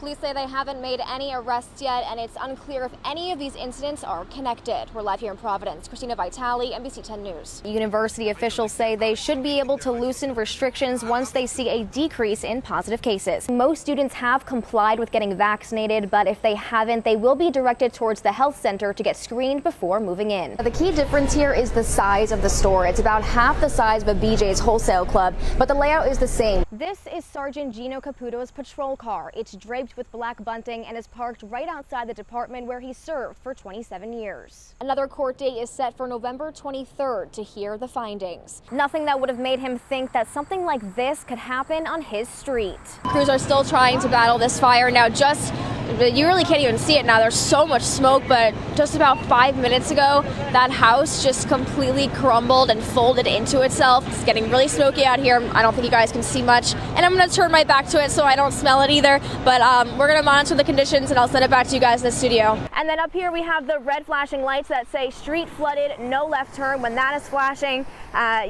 Police say they haven't made any arrests yet, and it's unclear if any of these incidents are connected. We're live here in Providence. Christina Vitale, NBC10 News. University officials say they should be able to loosen restrictions once they see a decrease in positive cases. Most students have complied with getting vaccinated, but if they haven't, they will be directed towards the health center to get screened before moving in. The key difference here is the size of the store. It's about half the size of a BJ's wholesale club, but the layout is the same. This is Sergeant Gino Caputo's patrol car. It's draped with black bunting and is parked right outside the department where he served for 27 years. Another court date is set for November 23rd to hear the findings. Nothing that would have made him think that something like this could happen on his street. Crews are still trying to battle this fire now. You really can't even see it now. There's so much smoke, but just about 5 minutes ago, that house just completely crumbled and folded into itself. It's getting really smoky out here. I don't think you guys can see much, and I'm going to turn my back to it so I don't smell it either, but we're going to monitor the conditions and I'll send it back to you guys in the studio. And then up here we have the red flashing lights that say street flooded, no left turn. When that is flashing,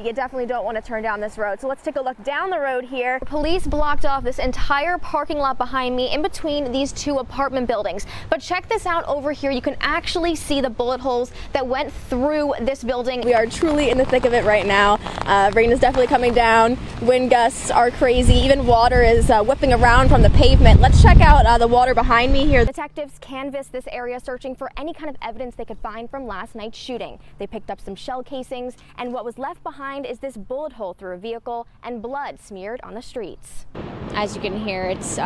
you definitely don't want to turn down this road. So let's take a look down the road here. Police blocked off this entire parking lot behind me in between these two apartment buildings. But check this out over here. You can actually see the bullet holes that went through this building. We are truly in the thick of it right now. Rain is definitely coming down. Wind gusts are crazy. Even water is whipping around from the pavement. Let's check out the water behind me here. Detectives canvassed this area searching for any kind of evidence they could find from last night's shooting. They picked up some shell casings, and what was left behind is this bullet hole through a vehicle and blood smeared on the streets. As you can hear, it's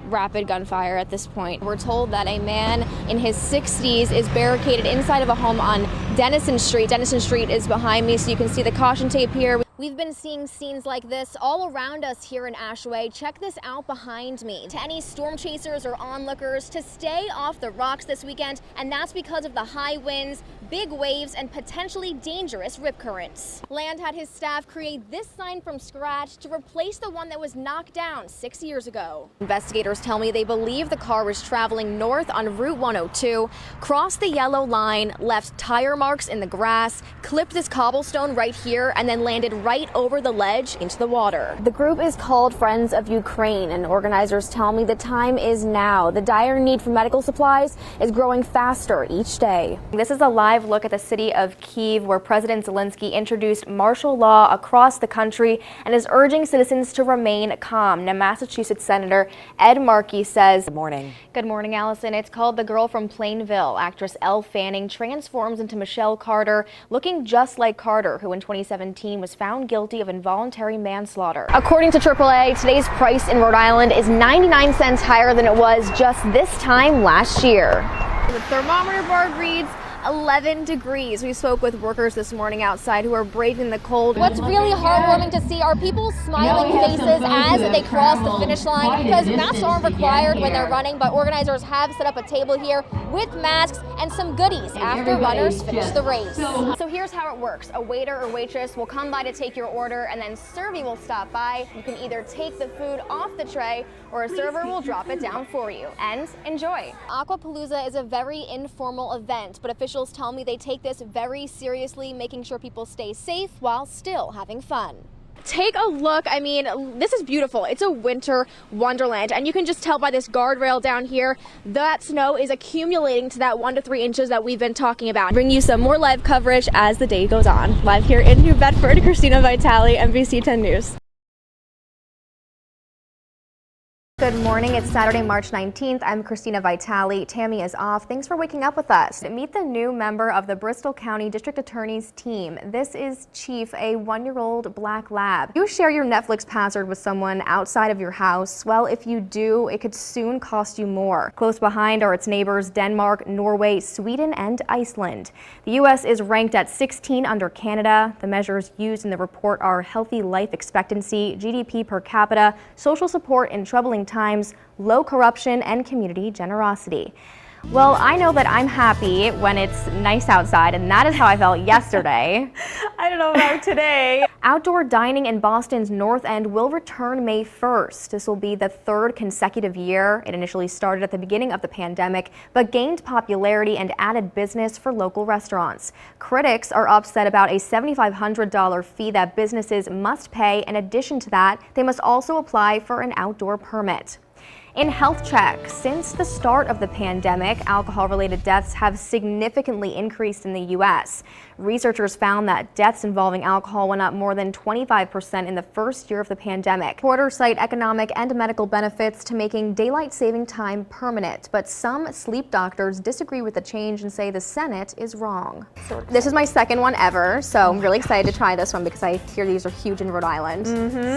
rapid gunfire at this point. We're told that a man in his 60s is barricaded inside of a home on Denison Street. Denison Street is behind me, so you can see the caution tape here. We've been seeing scenes like this all around us here in Ashway. Check this out behind me. To any storm chasers or onlookers, to stay off the rocks this weekend, and that's because of the high winds, big waves, and potentially dangerous rip currents. Land had his staff create this sign from scratch to replace the one that was knocked down 6 years ago. Investigators tell me they believe the car was traveling north on Route 102, crossed the yellow line, left tire marks in the grass, clipped this cobblestone right here, and then landed right over the ledge into the water. The group is called Friends of Ukraine, and organizers tell me the time is now. The dire need for medical supplies is growing faster each day. This is a live look at the city of Kyiv, where President Zelensky introduced martial law across the country and is urging citizens to remain calm. Now, Massachusetts Senator Ed Markey says, Good morning. Good morning, Allison. It's called The Girl from Plainville. Actress Elle Fanning transforms into Michelle Carter, looking just like Carter, who in 2017 was found guilty of involuntary manslaughter. According to AAA, today's price in Rhode Island is 99 cents higher than it was just this time last year. The thermometer bar reads 11 degrees. We spoke with workers this morning outside who are braving the cold. What's really heartwarming to see are people's smiling faces as they cross the finish line, because masks aren't required when they're running, but organizers have set up a table here with masks and some goodies after runners finish the race. So here's how it works. A waiter or waitress will come by to take your order, and then Servy will stop by. You can either take the food off the tray or a server will drop it down for you. And enjoy. Aquapalooza is a very informal event, but officials tell me they take this very seriously, making sure people stay safe while still having fun. Take a look. I mean, this is beautiful. It's a winter wonderland, and you can just tell by this guardrail down here that snow is accumulating to that 1 to 3 inches that we've been talking about. Bring you some more live coverage as the day goes on. Live here in New Bedford, Christina Vitale, NBC10 News. Good morning. It's Saturday, March 19th. I'm Christina Vitale. Tammy is off. Thanks for waking up with us. Meet the new member of the Bristol County District Attorney's team. This is Chief, a 1-year-old black lab. You share your Netflix password with someone outside of your house. Well, if you do, it could soon cost you more. Close behind are its neighbors Denmark, Norway, Sweden, and Iceland. The U.S. is ranked at 16 under Canada. The measures used in the report are healthy life expectancy, GDP per capita, social support in troubling times, low corruption, and community generosity. Well, I know that I'm happy when it's nice outside, and that is how I felt yesterday. I don't know about today. Outdoor dining in Boston's North End will return May 1st. This will be the third consecutive year. It initially started at the beginning of the pandemic, but gained popularity and added business for local restaurants. Critics are upset about a $7,500 fee that businesses must pay. In addition to that, they must also apply for an outdoor permit. In health check, since the start of the pandemic, alcohol-related deaths have significantly increased in the U.S. Researchers found that deaths involving alcohol went up more than 25% in the first year of the pandemic. Reporters cite economic and medical benefits to making daylight saving time permanent, but some sleep doctors disagree with the change and say the Senate is wrong. This is my second one ever, so I'm really excited to try this one because I hear these are huge in Rhode Island.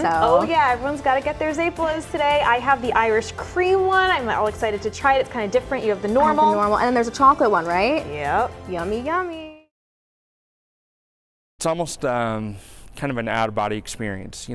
Oh yeah, everyone's got to get their Zapolas today. I have the Irish cream one. I'm all excited to try it. It's kind of different. You have the normal. And then there's a chocolate one, right? Yep. Yummy, yummy. It's almost kind of an out-of-body experience,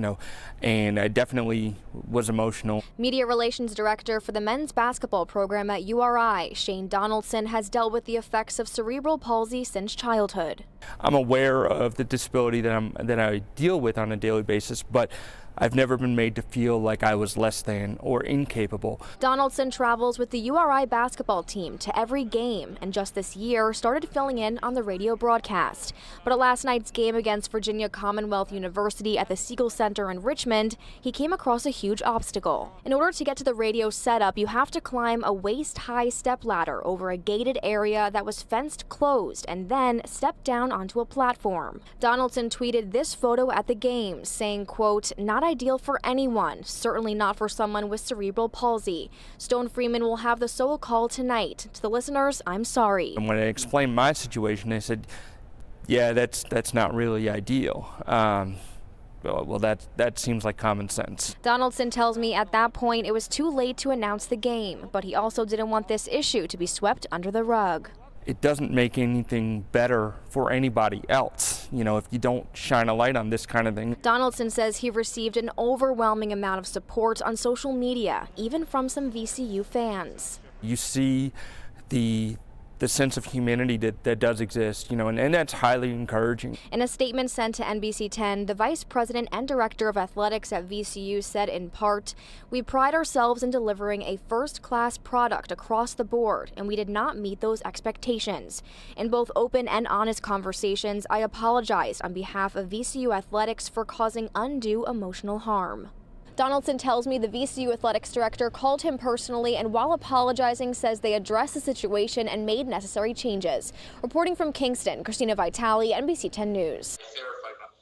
and I definitely was emotional. Media Relations Director for the men's basketball program at URI, Shane Donaldson, has dealt with the effects of cerebral palsy since childhood. I'm aware of the disability that I deal with on a daily basis, but I've never been made to feel like I was less than or incapable. Donaldson travels with the URI basketball team to every game, and just this year started filling in on the radio broadcast. But at last night's game against Virginia Commonwealth University at the Siegel Center in Richmond, he came across a huge obstacle. In order to get to the radio setup, you have to climb a waist-high stepladder over a gated area that was fenced closed and then step down onto a platform. Donaldson tweeted this photo at the game, saying, quote, "Not ideal for anyone, certainly not for someone with cerebral palsy. Stone Freeman will have the solo call tonight. To the listeners, I'm sorry." And when I explained my situation, they said, yeah, that's not really ideal. Well, that seems like common sense. Donaldson tells me at that point it was too late to announce the game, but he also didn't want this issue to be swept under the rug. It doesn't make anything better for anybody else, if you don't shine a light on this kind of thing. Donaldson says he received an overwhelming amount of support on social media, even from some VCU fans. You see the sense of humanity that does exist, and that's highly encouraging. In a statement sent to NBC10, the vice president and director of athletics at VCU said in part, "We pride ourselves in delivering a first-class product across the board, and we did not meet those expectations. In both open and honest conversations, I apologized on behalf of VCU athletics for causing undue emotional harm." Donaldson tells me the VCU athletics director called him personally and while apologizing says they addressed the situation and made necessary changes. Reporting from Kingston, Christina Vitale, NBC10 News. I fear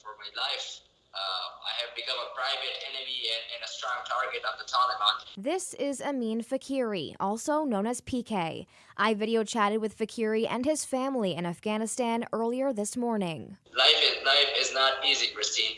for my life. I have become a private enemy and a strong target of the Taliban. This is Amin Fakiri, also known as PK. I video chatted with Fakiri and his family in Afghanistan earlier this morning. Life is not easy, Christine,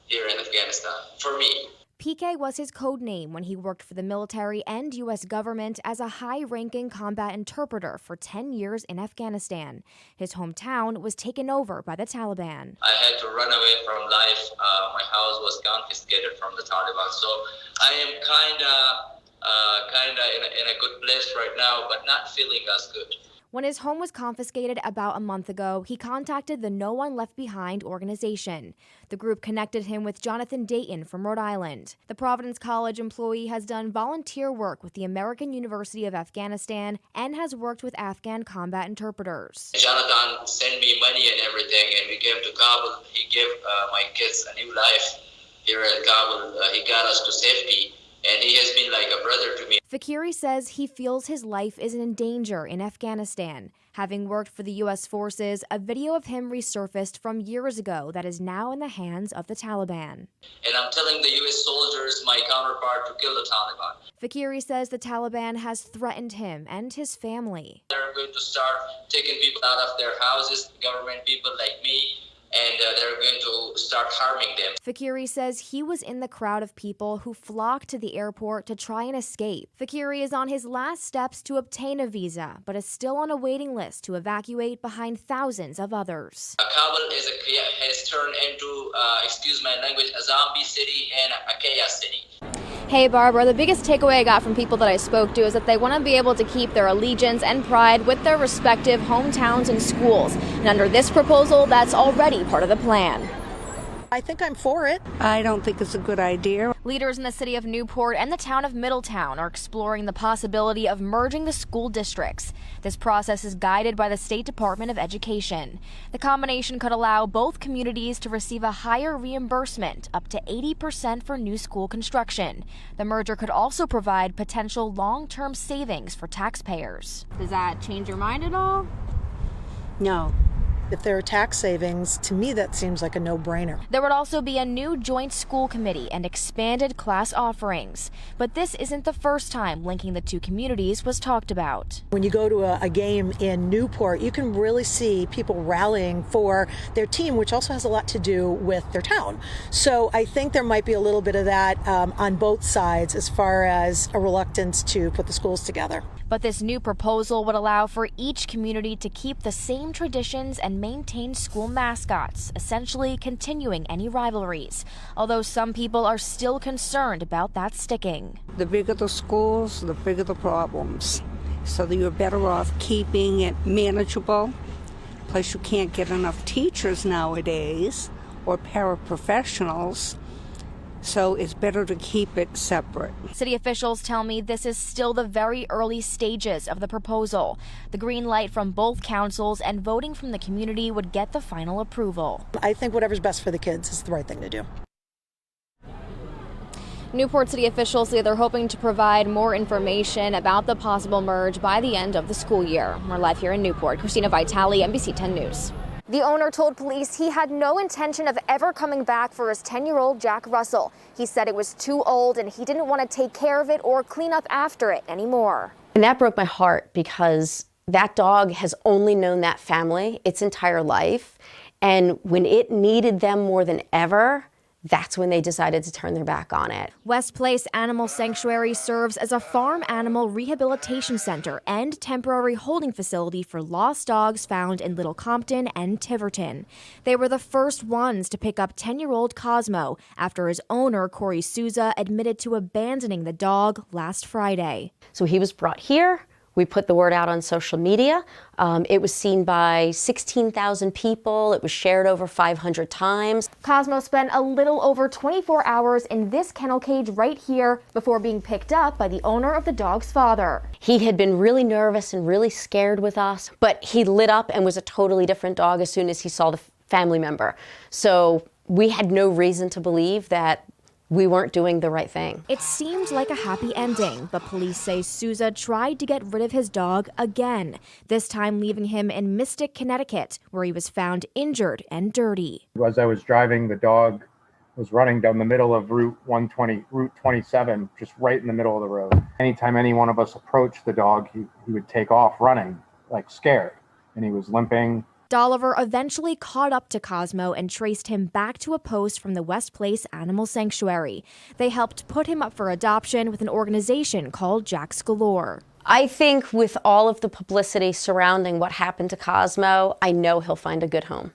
here in Afghanistan, for me. PK was his code name when he worked for the military and U.S. government as a high-ranking combat interpreter for 10 years in Afghanistan. His hometown was taken over by the Taliban. I had to run away from life. My house was confiscated from the Taliban. So I am kind of in a good place right now, but not feeling as good. When his home was confiscated about a month ago, he contacted the No One Left Behind organization. The group connected him with Jonathan Dayton from Rhode Island. The Providence College employee has done volunteer work with the American University of Afghanistan and has worked with Afghan combat interpreters. Jonathan sent me money and everything, and we came to Kabul. He gave my kids a new life here in Kabul. He got us to safety. And he has been like a brother to me. Fakiri says he feels his life is in danger in Afghanistan. Having worked for the U.S. forces, a video of him resurfaced from years ago that is now in the hands of the Taliban. And I'm telling the U.S. soldiers, my counterpart, to kill the Taliban. Fakiri says the Taliban has threatened him and his family. They're going to start taking people out of their houses, government people like me, and they're going to start harming them. Fakiri says he was in the crowd of people who flocked to the airport to try and escape. Fakiri is on his last steps to obtain a visa, but is still on a waiting list to evacuate behind thousands of others. Kabul has turned into, excuse my language, a zombie city and a chaos city. Hey Barbara, the biggest takeaway I got from people that I spoke to is that they want to be able to keep their allegiance and pride with their respective hometowns and schools. And under this proposal, that's already part of the plan. I think I'm for it. I don't think it's a good idea. Leaders in the city of Newport and the town of Middletown are exploring the possibility of merging the school districts. This process is guided by the State Department of Education. The combination could allow both communities to receive a higher reimbursement, up to 80% for new school construction. The merger could also provide potential long-term savings for taxpayers. Does that change your mind at all? No. If there are tax savings, to me that seems like a no-brainer. There would also be a new joint school committee and expanded class offerings. But this isn't the first time linking the two communities was talked about. When you go to a game in Newport, you can really see people rallying for their team, which also has a lot to do with their town. So I think there might be a little bit of that on both sides as far as a reluctance to put the schools together. But this new proposal would allow for each community to keep the same traditions and maintain school mascots, essentially continuing any rivalries. Although some people are still concerned about that sticking. The bigger the schools, the bigger the problems. So that you're better off keeping it manageable. Plus you can't get enough teachers nowadays or paraprofessionals. So it's better to keep it separate. City officials tell me this is still the very early stages of the proposal. The green light from both councils and voting from the community would get the final approval. I think whatever's best for the kids is the right thing to do. Newport City officials say they're hoping to provide more information about the possible merge by the end of the school year. We're live here in Newport. Christina Vitale, NBC 10 News. The owner told police he had no intention of ever coming back for his 10-year-old Jack Russell. He said it was too old and he didn't want to take care of it or clean up after it anymore. And that broke my heart because that dog has only known that family its entire life. And when it needed them more than ever, that's when they decided to turn their back on it. West Place Animal Sanctuary serves as a farm animal rehabilitation center and temporary holding facility for lost dogs found in Little Compton and Tiverton. They were the first ones to pick up 10-year-old Cosmo after his owner, Corey Souza, admitted to abandoning the dog last Friday. So he was brought here. We put the word out on social media. It was seen by 16,000 people. It was shared over 500 times. Cosmo spent a little over 24 hours in this kennel cage right here before being picked up by the owner of the dog's father. He had been really nervous and really scared with us, but he lit up and was a totally different dog as soon as he saw the family member. So we had no reason to believe that we weren't doing the right thing. It seemed like a happy ending, but police say Souza tried to get rid of his dog again, this time leaving him in Mystic, Connecticut, where he was found injured and dirty. As I was driving, the dog was running down the middle of Route 27, just right in the middle of the road. Anytime any one of us approached the dog, he would take off running, like scared, and he was limping. Dolliver eventually caught up to Cosmo and traced him back to a post from the West Place Animal Sanctuary. They helped put him up for adoption with an organization called Jack's Galore. I think with all of the publicity surrounding what happened to Cosmo, I know he'll find a good home.